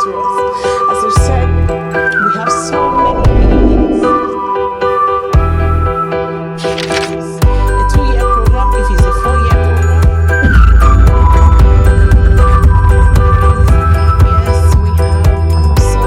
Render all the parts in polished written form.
to us. As I said, we have so many meanings. A 2-year program, if it's a 4-year program. Yes, we have so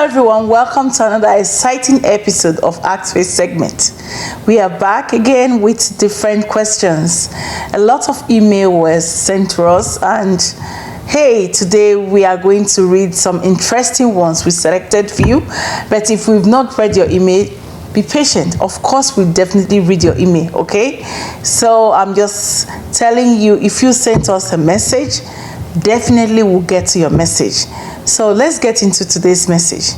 everyone, welcome to another exciting episode of Ask Faith segment. We are back again with different questions. A lot of email was sent to us, and hey, today we are going to read some interesting ones we selected for you. But if we've not read your email, be patient. Of course, we'll definitely read your email, okay? So I'm just telling you, if you sent us a message, definitely we'll get to your message. So let's get into today's message.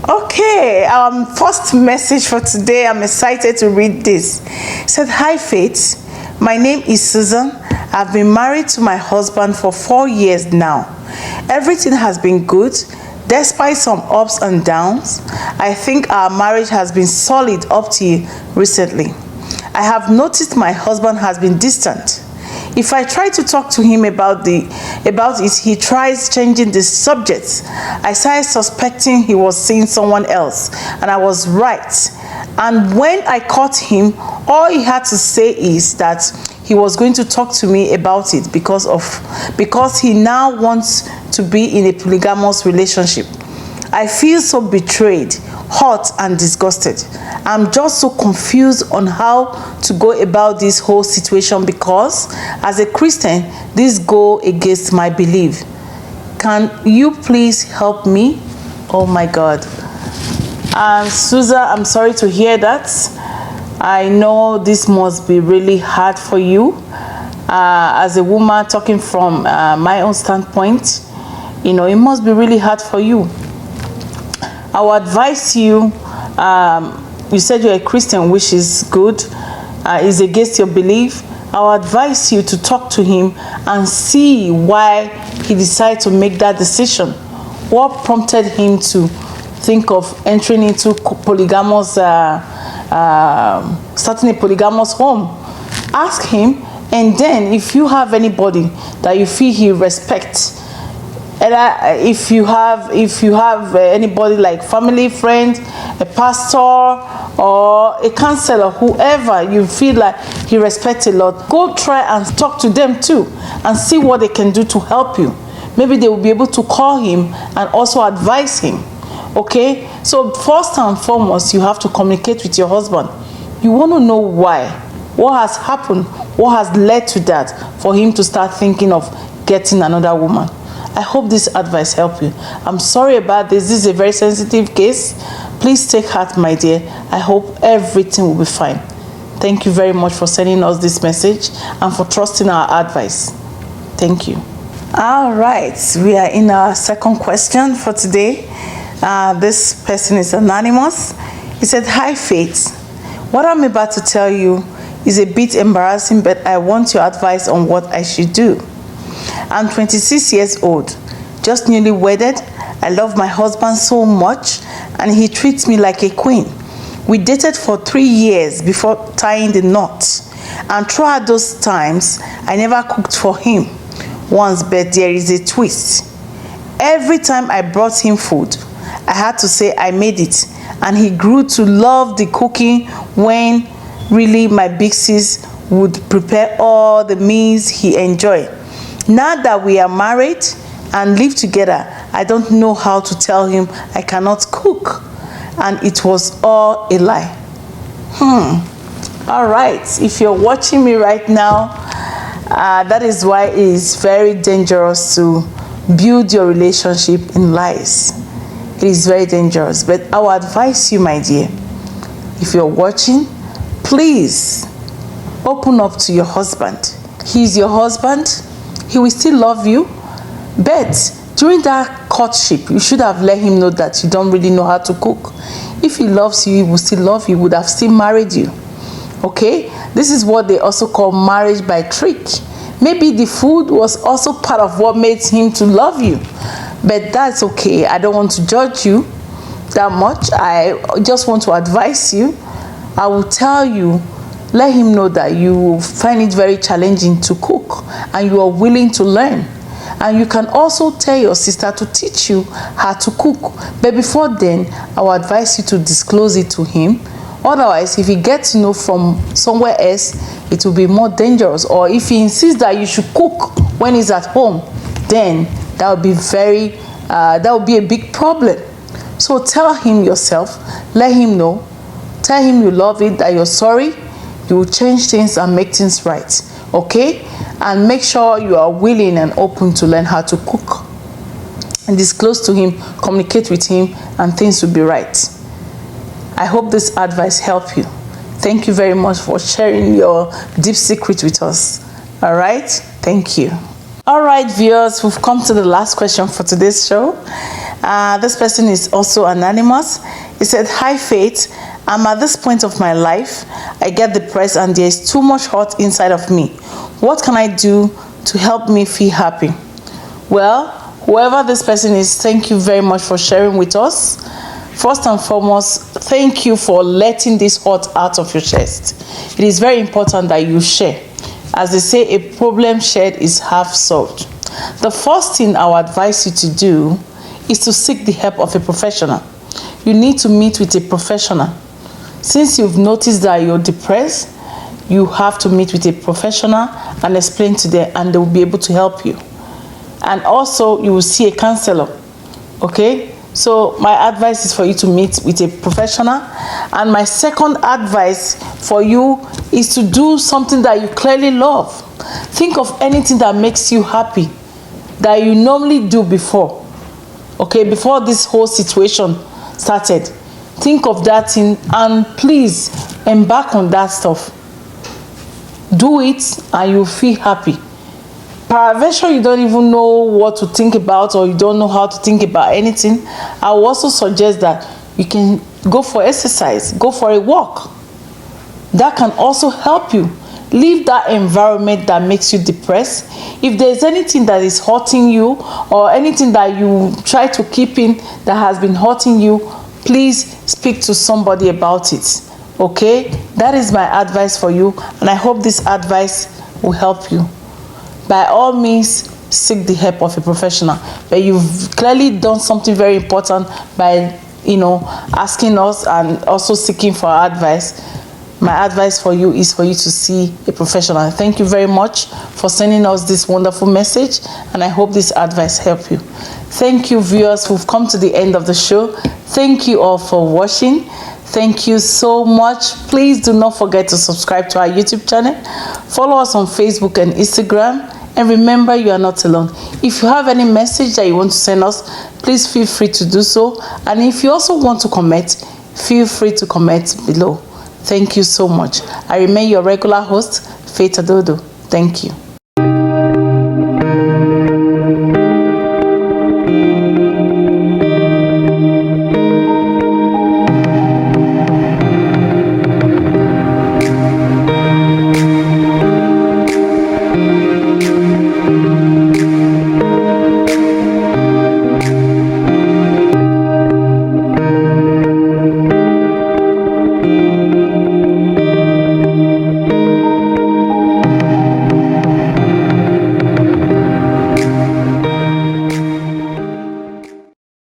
Okay, first message for today. I'm excited to read this. It said, "Hi Faith, my name is Susan. I've been married to my husband for 4 years now. Everything has been good, despite some ups and downs. I think our marriage has been solid up to recently. I have noticed my husband has been distant. If I try to talk to him about it, he tries changing the subject. I started suspecting he was seeing someone else, and I was right. And when I caught him, all he had to say is that he was going to talk to me about it because he now wants to be in a polygamous relationship. I feel so betrayed, hurt, and disgusted. I'm just so confused on how to go about this whole situation because, as a Christian, this goes against my belief. Can you please help me?" Oh my God. Susan, I'm sorry to hear that. I know this must be really hard for you. As a woman, talking from my own standpoint, it must be really hard for you. I would advise you, you said you're a Christian, which is good, is against your belief. I would advise you to talk to him and see why he decided to make that decision. What prompted him to think of entering into polygamous, starting a polygamous home? Ask him, and then if you have anybody that you feel he respects, if you have anybody like family, friend, a pastor, or a counselor, whoever you feel like he respects a lot, go try and talk to them too and see what they can do to help you. Maybe they will be able to call him and also advise him. Okay, so first and foremost, you have to communicate with your husband. You want to know why, what has happened, what has led to that for him to start thinking of getting another woman. I hope this advice helped you. I'm sorry about this. This is a very sensitive case. Please take heart, my dear. I hope everything will be fine. Thank you very much for sending us this message and for trusting our advice. Thank you. All right, we are in our second question for today. This person is anonymous. He said, "Hi Faith, what I'm about to tell you is a bit embarrassing, but I want your advice on what I should do. I'm 26 years old, just newly wedded. I love my husband so much, and he treats me like a queen. We dated for 3 years before tying the knot, and throughout those times, I never cooked for him once, but there is a twist. Every time I brought him food, I had to say I made it, and he grew to love the cooking when really my big sis would prepare all the meals he enjoyed. Now that we are married and live together, I don't know how to tell him I cannot cook. and it was all a lie. All right, if you're watching me right now, that is why it is very dangerous to build your relationship in lies. It is very dangerous. But I will advise you, my dear, if you're watching, please open up to your husband. He's your husband. He will still love you. But during that courtship, you should have let him know that you don't really know how to cook. If he loves you, he will still love you. He would have still married you. Okay? This is what they also call marriage by trick. Maybe the food was also part of what made him to love you. But that's okay. I don't want to judge you that much. I just want to advise you. I will tell you, let him know that you find it very challenging to cook and you are willing to learn. And you can also tell your sister to teach you how to cook. But before then, I will advise you to disclose it to him. Otherwise, if he gets to know from somewhere else, it will be more dangerous. Or if he insists that you should cook when he's at home, then that will be that will be a big problem. So tell him yourself, let him know, tell him you love it, that you're sorry, you will change things and make things right. Okay? And make sure you are willing and open to learn how to cook. And disclose to him, communicate with him, and things will be right. I hope this advice helped you. Thank you very much for sharing your deep secret with us. All right? Thank you. All right, viewers, we've come to the last question for today's show. This person is also anonymous. He said, "Hi, Faith. I'm at this point of my life. I get depressed and there's too much hurt inside of me. What can I do to help me feel happy?" Well, whoever this person is, thank you very much for sharing with us. First and foremost, thank you for letting this hurt out of your chest. It is very important that you share. As they say, a problem shared is half solved. The first thing I would advise you to do is to seek the help of a professional. You need to meet with a professional. Since you've noticed that you're depressed, you have to meet with a professional and explain to them, and they will be able to help you. And also, you will see a counselor. Okay? So my advice is for you to meet with a professional. And my second advice for you is to do something that you clearly love. Think of anything that makes you happy, that you normally do before. Okay, before this whole situation started. Think of that thing and please embark on that stuff. Do it and you'll feel happy. Peradventure you don't even know what to think about, or you don't know how to think about anything, I will also suggest that you can go for exercise, go for a walk. That can also help you. Leave that environment that makes you depressed. If there's anything that is hurting you or anything that you try to keep in that has been hurting you, please speak to somebody about it. Okay? That is my advice for you, and I hope this advice will help you. By all means, seek the help of a professional. But you've clearly done something very important by, asking us and also seeking for our advice. My advice for you is for you to see a professional. Thank you very much for sending us this wonderful message, and I hope this advice helped you. Thank you, viewers who've come to the end of the show. Thank you all for watching. Thank you so much. Please do not forget to subscribe to our YouTube channel. Follow us on Facebook and Instagram. And remember, you are not alone. If you have any message that you want to send us, please feel free to do so. And if you also want to comment, feel free to comment below. Thank you so much. I remain your regular host, Faith Adodo. Thank you.